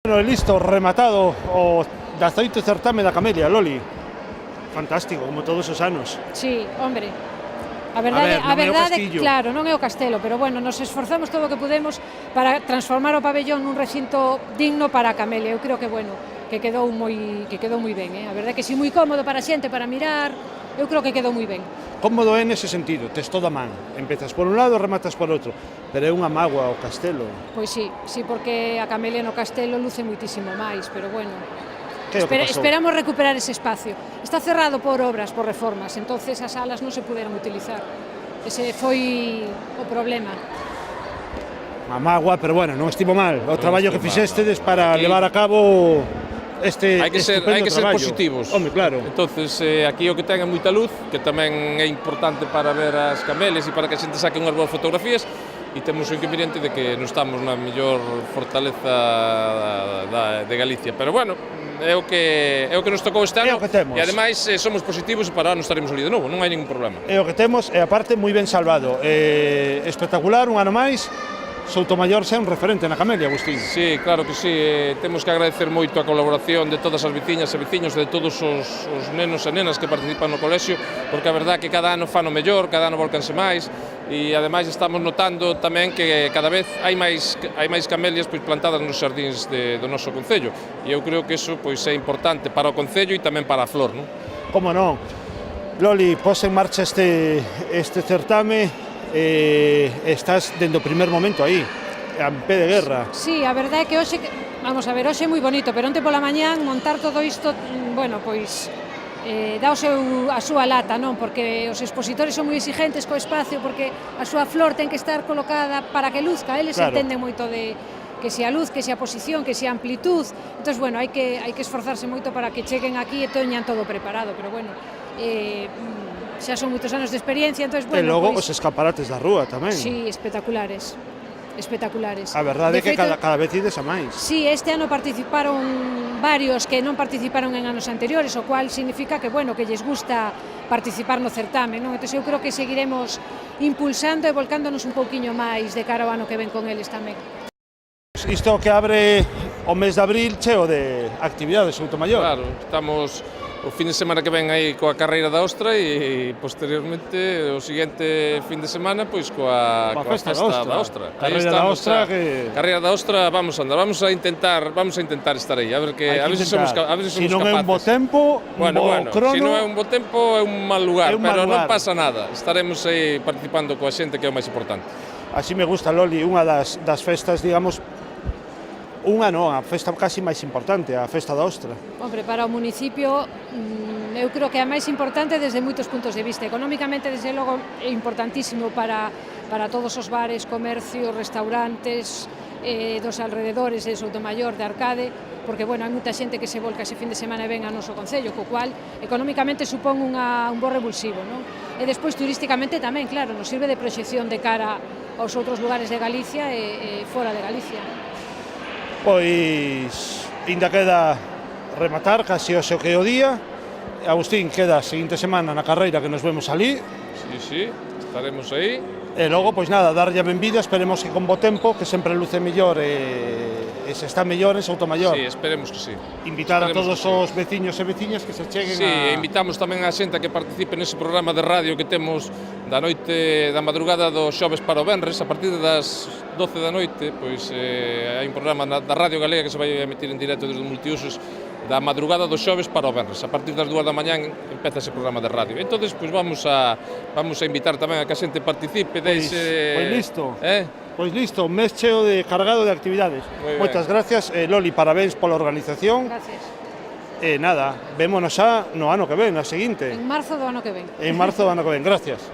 Bueno, listo, rematado o 18º certame da Camelia, Loli. Fantástico, como todos os anos. Sí, hombre. A verdade claro, non é o Castelo, pero bueno, nos esforzamos todo o que podemos para transformar o pabellón nun recinto digno para a Camelia. Eu creo que, bueno, que quedou moi ben, A verdade que si moi cómodo para a xente, para mirar, eu creo que quedou moi ben. Cómodo é nese sentido, tes toda a man. Empezas por un lado, rematas por outro, pero é unha mágoa o Castelo. Pois sí, porque a Camelia no Castelo luce muitísimo máis, pero bueno, esperamos recuperar ese espacio. Está cerrado por obras, por reformas, entonces as salas non se puderon utilizar. Ese foi o problema. A mágoa, pero bueno, non estivo mal o traballo que fixestedes para levar a cabo este hai que ser positivos. Home, claro. Entonces, aquí o que ten é moita luz, que tamén é importante para ver as camelias e para que a xente saque unhas boas fotografías, e temos o inconveniente de que non estamos na mellor fortaleza de Galicia, pero bueno, é o que nos tocou este ano, e ademais somos positivos e para ano estaremos ali de novo, non hai ningún problema. É o que temos, e aparte moi ben salvado, espectacular, un ano máis. Soutomaior xa é un referente na Camelia, Agustín. Sí, claro que sí, temos que agradecer moito a colaboración de todas as veciñas e veciños, de todos os nenos e nenas que participan no colexio, porque a verdade que cada ano fan o mellor, cada ano volcanse máis, e ademais estamos notando tamén que cada vez hai máis camelias plantadas nos xardíns do noso concello, e eu creo que iso é importante para o concello e tamén para a flor, non? Como non? Loli, pos en marcha este certame, estás dende o primer momento aí, a pé de guerra. Sí, a verdade é que hoxe, vamos a ver, hoxe é moi bonito, pero onte pola mañán montar todo isto, bueno, pois dá a súa lata, non? Porque os expositores son moi exigentes co espacio, porque a súa flor ten que estar colocada para que luzca, eles entenden moito de que se a luz, que se a posición, que se a amplitud. Entón, bueno, hai que esforzarse moito para que cheguen aquí e teñan todo preparado, pero bueno, xa son moitos anos de experiencia, entón, bueno, e logo os escaparates da rúa tamén. Sí, espectaculares. A verdade é que cada vez ides a máis. Sí, este ano participaron varios que non participaron en anos anteriores, o cual significa que, bueno, que lles gusta participar no certame, non? Entón, eu creo que seguiremos impulsando e volcándonos un pouquiño máis de cara ao ano que ven con eles tamén. Isto que abre o mes de abril cheo de actividades, Soutomaior. Claro, estamos o fin de semana que ven aí coa carreira da Ostra e posteriormente o seguinte fin de semana pois coa festa da Ostra. Carreira da Ostra que Carreira da Ostra vamos a andar, vamos a intentar estar aí, a ver se somos capaces. Se non é un bo tempo, se non é un bo tempo é un mal lugar, pero non pasa nada. Estaremos aí participando coa xente que é o máis importante. Así me gusta, Loli, unha das festas, digamos, a festa casi máis importante, a festa da Ostra. Hombre, para o municipio eu creo que é a máis importante desde moitos puntos de vista. Económicamente, desde logo, é importantísimo para todos os bares, comercios, restaurantes dos alrededores de Soutomaior, de Arcade, porque, bueno, hai moita xente que se volca ese fin de semana e ven a noso concello, co cual económicamente supón un bo revulsivo, non? E despois turísticamente tamén, claro, nos sirve de proxección de cara aos outros lugares de Galicia e fora de Galicia. Pois, ainda queda rematar, casi hoxe que é o día. Agustín, queda a seguinte semana na carreira que nos vemos ali. Sí, estaremos aí. E logo, pois nada, darlle a benvida, esperemos que con bo tempo, que sempre luce mellor e se está mellor en Soutomaior. Sí, esperemos que sí. Invitar a todos os veciños e veciñas que se cheguen a... Sí, invitamos tamén a xente a que participe nese programa de radio que temos da noite, da madrugada do xoves para o venres, a partir das 12 da noite, pois hai un programa da Radio Galega que se vai emitir en directo desde o multiusos da madrugada do xoves para o venres. A partir das 2 da mañán empeza ese programa de radio. Entonces, pois vamos a invitar tamén a que a xente participe. Pois listo. Pois listo, un mes cheo de cargado de actividades. Moitas gracias, Loli, parabéns pola organización. Gracias. E nada, vémonos xa no ano que ven, a seguinte. En marzo do ano que ven. En marzo do ano que ven, gracias.